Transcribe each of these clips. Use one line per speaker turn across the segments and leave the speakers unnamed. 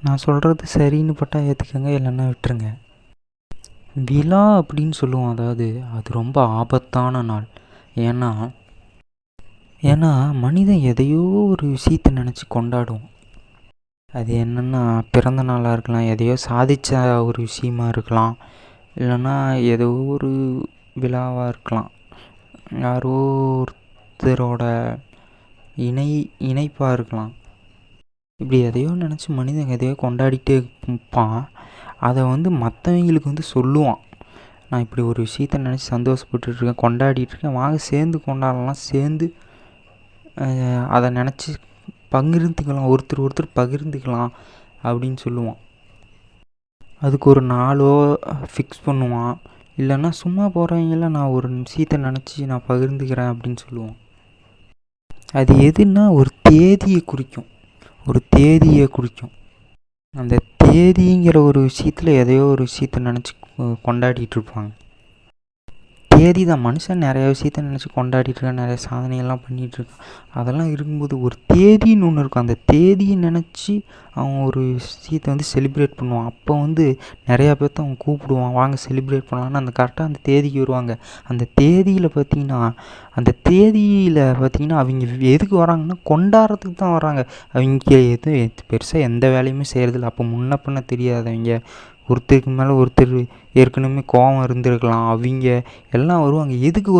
நான் சொல்கிறது சரின்னு பட்டா ஏற்றுக்கங்க, இல்லைன்னா விட்டுருங்க. விழா அப்படின்னு சொல்லுவோம், அதாவது அது ரொம்ப ஆபத்தான நாள். ஏன்னா ஏன்னா மனிதன் எதையோ ஒரு விஷயத்தை நினச்சி கொண்டாடுவோம். அது என்னென்னா பிறந்த நாளாக இருக்கலாம், எதையோ சாதித்த ஒரு விஷயமா இருக்கலாம், இல்லைன்னா ஏதோ ஒரு விழாவாக இருக்கலாம், யாரோ ஒருத்தரோட இணைப்பாக இருக்கலாம். இப்படி எதையோ நினச்சி மனிதன் எதையோ கொண்டாடிட்டே இருப்பான். அதை மற்றவங்களுக்கு சொல்லுவான், நான் இப்படி ஒரு விஷயத்த நினச்சி சந்தோஷப்பட்டுருக்கேன், கொண்டாடிட்டுருக்கேன், வாங்க சேர்ந்து கொண்டாடலாம், சேர்ந்து அதை நினச்சி பகிர்ந்துக்கலாம், ஒருத்தர் பகிர்ந்துக்கலாம் அப்படின்னு சொல்லுவான். அதுக்கு ஒரு நாளோ ஃபிக்ஸ் பண்ணுவான். இல்லைன்னா சும்மா போகிறவங்கள நான் ஒரு விஷயத்தை நினச்சி நான் பகிர்ந்துக்கிறேன் அப்படின்னு சொல்லுவான். அது எதுன்னா ஒரு தேதியை குறிக்கும், அந்த தேதிங்கிற ஒரு விஷயத்தில் எதையோ ஒரு விஷயத்தை நினச்சி கொண்டாடிட்டுருப்பாங்க. தேதி தான். மனுஷன் நிறைய விஷயத்த நினச்சி கொண்டாடிட்டுருக்கான், நிறைய சாதனைகள்லாம் பண்ணிகிட்ருக்கான். அதெல்லாம் இருக்கும்போது ஒரு தேதின்னு ஒன்று இருக்கும், அந்த தேதியை நினச்சி அவன் ஒரு விஷயத்தை செலிப்ரேட் பண்ணுவான். அப்போ நிறையா பேர்த்த அவன் கூப்பிடுவான், வாங்க செலிப்ரேட் பண்ணலான்னு. அந்த கரெக்டாக அந்த தேதிக்கு வருவாங்க. அந்த தேதியில் பார்த்திங்கன்னா அவங்க எதுக்கு வராங்கன்னா கொண்டாடுறதுக்கு தான் வராங்க. அவங்க எதுவும் பெருசாக எந்த வேலையுமே செய்கிறதில்ல. அப்போ முன்ன பின்ன தெரியாதவங்க, ஒருத்தருக்கு மேலே ஒருத்தர் ஏற்கனவே கோபம் இருந்திருக்கலாம், அவங்க எல்லாம் வருவாங்க. எதுக்கு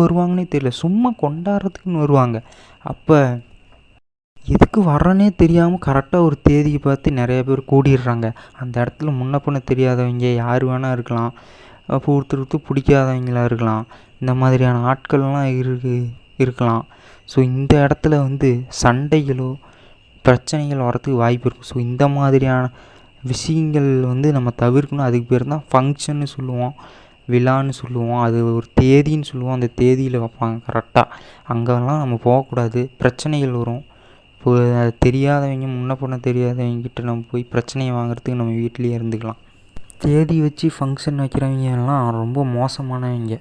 வருவாங்கன்னே தெரியல, சும்மா கொண்டாடுறதுக்குன்னு வருவாங்க. அப்போ எதுக்கு வர்றேன்னே தெரியாமல் கரெக்டாக ஒரு தேதியை பார்த்து நிறைய பேர் கூடிடுறாங்க. அந்த இடத்துல முன்ன பின்ன தெரியாதவங்க யார் வேணால் இருக்கலாம், அப்போ ஒருத்தருக்கு பிடிக்காதவங்களாக இருக்கலாம், இந்த மாதிரியான ஆட்கள்லாம் இருக்கலாம். ஸோ இந்த இடத்துல சண்டைகளோ பிரச்சனைகள் வரத்துக்கு வாய்ப்பு இருக்கும். ஸோ இந்த மாதிரியான விஷயங்கள் நம்ம தவிர்க்கணும். அதுக்கு பேர் தான் ஃபங்க்ஷன்னு சொல்லுவோம், விழான்னு சொல்லுவோம். அது ஒரு தேதின்னு சொல்லுவோம், அந்த தேதியில் வைப்பாங்க கரெக்டாக. அங்கெல்லாம் நம்ம போகக்கூடாது, பிரச்சனைகள் வரும். இப்போது அது தெரியாதவங்க, முன்ன பின்ன தெரியாதவங்ககிட்ட நம்ம போய் பிரச்சனையை வாங்குறதுக்கு நம்ம வீட்டிலேயே இருந்துக்கலாம். தேதி வச்சு ஃபங்க்ஷன் வைக்கிறவங்க எல்லாம் ரொம்ப மோசமானவங்க.